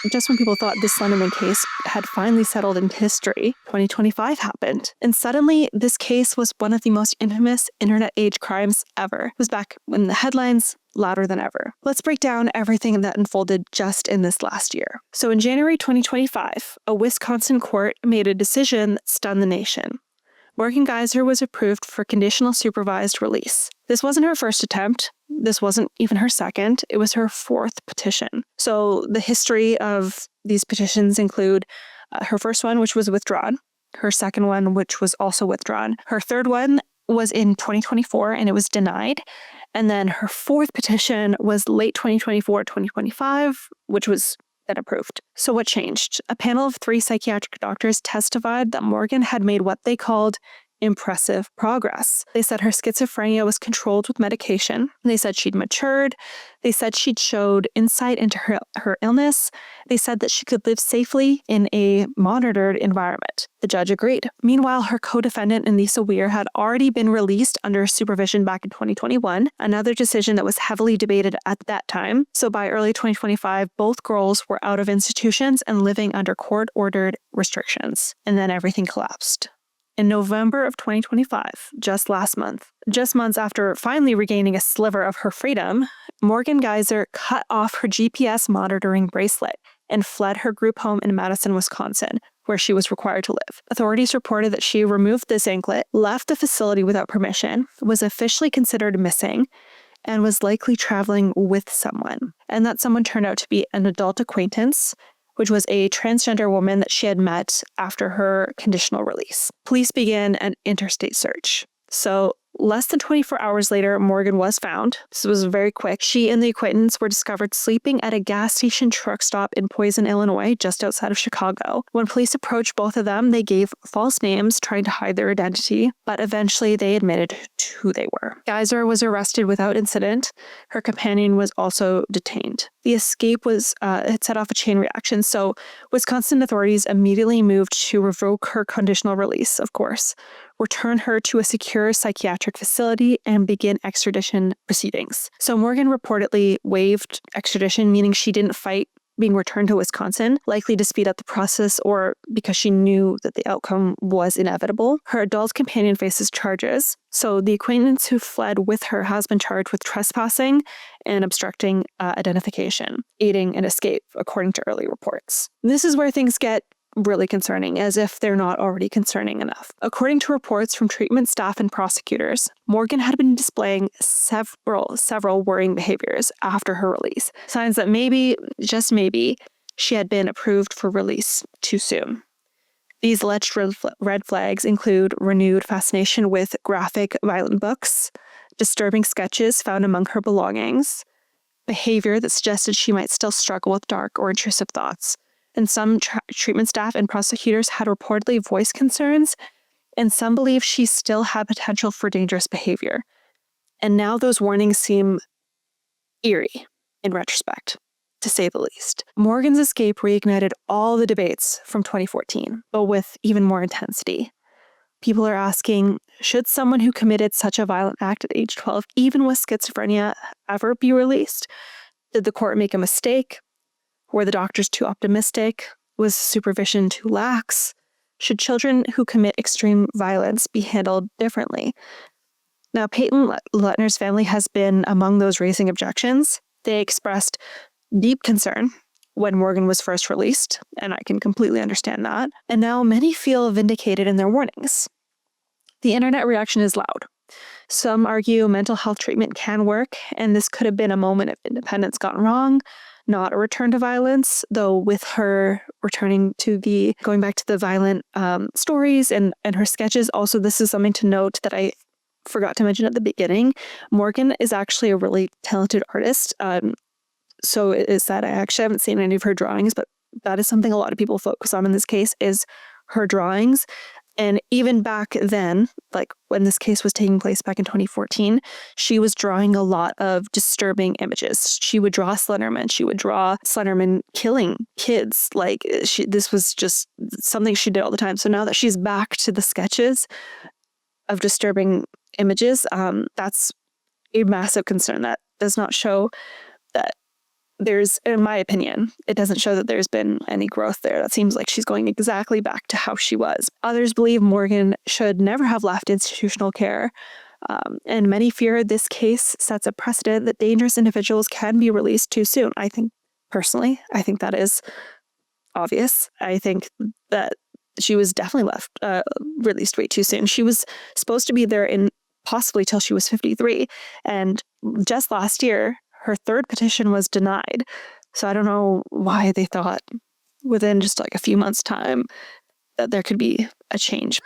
Just when people thought the Slenderman case had finally settled in history, 2025 happened. And suddenly, this case was one of the most infamous internet age crimes ever. It was back in the headlines, louder than ever. Let's break down everything that unfolded just in this last year. So in January 2025, a Wisconsin court made a decision that stunned the nation. Morgan Geyser was approved for conditional supervised release. This wasn't her first attempt. This wasn't even her second. It was her fourth petition. So the history of these petitions include her first one, which was withdrawn, her second one, which was also withdrawn. Her third one was in 2024 and it was denied. And then her fourth petition was late 2024, 2025, which was then approved. So what changed? A panel of 3 psychiatric doctors testified that Morgan had made what they called impressive progress. They said her schizophrenia was controlled with medication. They said she'd matured. They said she'd showed insight into her illness. They said that she could live safely in a monitored environment. The judge agreed. Meanwhile, her co-defendant, Anissa Weir, had already been released under supervision back in 2021, another decision that was heavily debated at that time. So by early 2025, both girls were out of institutions and living under court-ordered restrictions. And then everything collapsed. In November of 2025, just months after finally regaining a sliver of her freedom, Morgan Geyser cut off her GPS monitoring bracelet and fled her group home in Madison, Wisconsin, where she was required to live. Authorities reported that she removed this anklet, left the facility without permission, was officially considered missing, and was likely traveling with someone. And that someone turned out to be an adult acquaintance, which was a transgender woman that she had met after her conditional release. Police began an interstate search. So less than 24 hours later, Morgan was found. This was very quick. She and the acquaintance were discovered sleeping at a gas station truck stop in Poison, Illinois, just outside of Chicago. When police approached both of them, they gave false names, trying to hide their identity, but eventually they admitted to who they were. Geyser was arrested without incident. Her companion was also detained. The escape it set off a chain reaction, so Wisconsin authorities immediately moved to revoke her conditional release, of course, return her to a secure psychiatric facility, and begin extradition proceedings. So Morgan reportedly waived extradition, meaning she didn't fight being returned to Wisconsin, likely to speed up the process or because she knew that the outcome was inevitable. Her adult companion faces charges. So the acquaintance who fled with her has been charged with trespassing and obstructing identification, aiding an escape, according to early reports. This is where things get really concerning, as if they're not already concerning enough. According to reports from treatment staff and prosecutors, Morgan had been displaying several worrying behaviors after her release, signs that maybe, just maybe, she had been approved for release too soon. These alleged red flags include renewed fascination with graphic, violent books, disturbing sketches found among her belongings, behavior that suggested she might still struggle with dark or intrusive thoughts, and some treatment staff and prosecutors had reportedly voiced concerns, and some believe she still had potential for dangerous behavior. And now those warnings seem eerie in retrospect, to say the least. Morgan's escape reignited all the debates from 2014, but with even more intensity. People are asking, should someone who committed such a violent act at age 12, even with schizophrenia, ever be released? Did the court make a mistake? Were the doctors too optimistic? Was supervision too lax? Should children who commit extreme violence be handled differently? Now, Peyton Lettner's family has been among those raising objections. They expressed deep concern when Morgan was first released, and I can completely understand that. And now many feel vindicated in their warnings. The internet reaction is loud. Some argue mental health treatment can work, and this could have been a moment of independence gone wrong, not a return to violence, though with her going back to the violent stories and her sketches. Also, this is something to note that I forgot to mention at the beginning. Morgan is actually a really talented artist. So it is that I actually haven't seen any of her drawings, but that is something a lot of people focus on in this case, is her drawings. And even back then, like when this case was taking place back in 2014, she was drawing a lot of disturbing images. She would draw Slenderman. She would draw Slenderman killing kids. This was just something she did all the time. So now that she's back to the sketches of disturbing images, that's a massive concern. That does not show that in my opinion, it doesn't show that there's been any growth there. That seems like she's going exactly back to how she was. Others believe Morgan should never have left institutional care. And many fear this case sets a precedent that dangerous individuals can be released too soon. Personally, I think that is obvious. I think that she was definitely released way too soon. She was supposed to be there in possibly till she was 53. And just last year, her third petition was denied. So I don't know why they thought within just like a few months' time that there could be a change.